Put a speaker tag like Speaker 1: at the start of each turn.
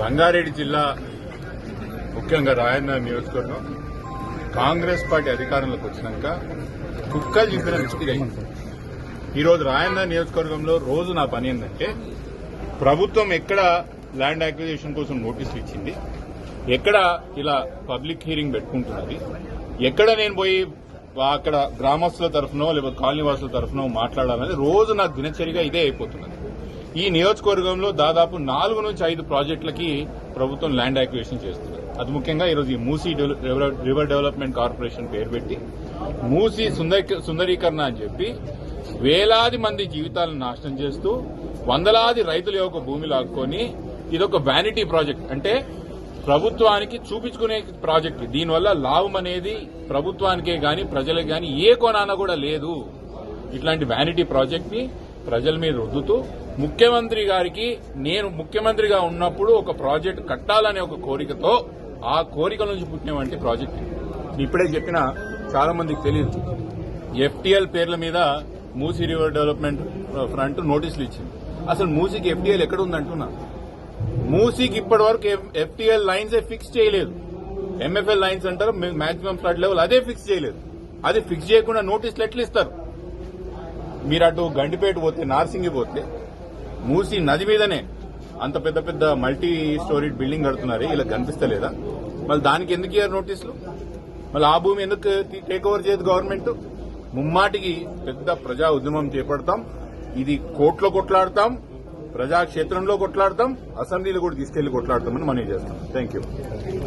Speaker 1: రంగారెడ్డి జిల్లా ముఖ్యంగా రాయన్న నియోజకవర్గం కాంగ్రెస్ పార్టీ అధికారంలోకి వచ్చినాక కుక్కలు చింపిన రిస్క్ ఈరోజు రాయన్న నియోజకవర్గంలో రోజు నా పని ఏంటంటే ప్రభుత్వం ఎక్కడ ల్యాండ్ అక్విజిషన్ కోసం నోటీసులు ఇచ్చింది, ఎక్కడ ఇలా పబ్లిక్ హీరింగ్ పెట్టుకుంటున్నది, ఎక్కడ నేను పోయి అక్కడ గ్రామస్తుల తరఫునో లేకపోతే కాలనీ వాసుల తరఫునో మాట్లాడాలనేది రోజు నాకు దినచర్యగా ఇదే అయిపోతున్నది. ఈ నియోజకవర్గంలో దాదాపు 4 నుంచి 5 ప్రాజెక్టులకి ప్రభుత్వం ల్యాండ్ అక్విజిషన్ చేస్తుంది. అది ముఖ్యంగా ఈరోజు ఈ మూసీ రివర్ డెవలప్మెంట్ కార్పొరేషన్ పేరు పెట్టి మూసీ సుందరీకరణ అని చెప్పి వేలాది మంది జీవితాలను నాశనం చేస్తూ వందలాది రైతుల యొక్క భూమి లాక్కొని ఇదొక వ్యానిటీ ప్రాజెక్ట్, అంటే ప్రభుత్వానికి చూపించుకునే ప్రాజెక్ట్. దీనివల్ల లాభం అనేది ప్రభుత్వానికే గాని ప్రజలకు గాని ఏ కోణాన కూడా లేదు. ఇట్లాంటి వ్యానిటీ ప్రాజెక్ట్ ని ప్రజల మీద రుద్దుతూ ముఖ్యమంత్రి గారికి నేను ముఖ్యమంత్రిగా ఉన్నప్పుడు ఒక ప్రాజెక్ట్ కట్టాలనే ఒక కోరికతో ఆ కోరిక నుంచి పుట్టినటువంటి ప్రాజెక్ట్. ఇప్పుడే చెప్పిన చాలా మందికి తెలియదు, ఎఫ్టీఎల్ పేర్ల మీద మూసీ రివర్ డెవలప్మెంట్ ఫ్రంట్ నోటీసులు ఇచ్చింది. అసలు మూసీకి ఎఫ్టీఎల్ ఎక్కడ ఉందంటున్నా? మూసీకి ఇప్పటి వరకు ఎఫ్టీఎల్ లైన్స్ ఫిక్స్ చేయలేదు. ఎంఎఫ్ఎల్ లైన్స్ అంటారు మాక్సిమం ఫ్లడ్ లెవెల్, అదే ఫిక్స్ చేయలేదు. అది ఫిక్స్ చేయకుండా నోటీసులు ఎట్లా ఇస్తారు? మీరు అటు గండిపేట పోతే నార్సింగి పోతే మూసీ నది మీదనే అంత పెద్ద పెద్ద మల్టీ స్టోరీడ్ బిల్డింగ్ కడుతున్నారు, ఇలా కనిపిస్తలేదా? మళ్ళీ దానికి ఎందుకు ఇయ్యారు నోటీసులు? మళ్ళీ ఆ భూమి ఎందుకు టేక్ ఓవర్ చేయదు గవర్నమెంట్? ముమ్మాటికి పెద్ద ప్రజా ఉద్యమం చేపడతాం. ఇది కోర్టులో కొట్లాడతాం, ప్రజాక్షేత్రంలో కొట్లాడతాం, అసెంబ్లీలో కూడా తీసుకెళ్లి కొట్లాడతామని మనం చేస్తాం. Thank you.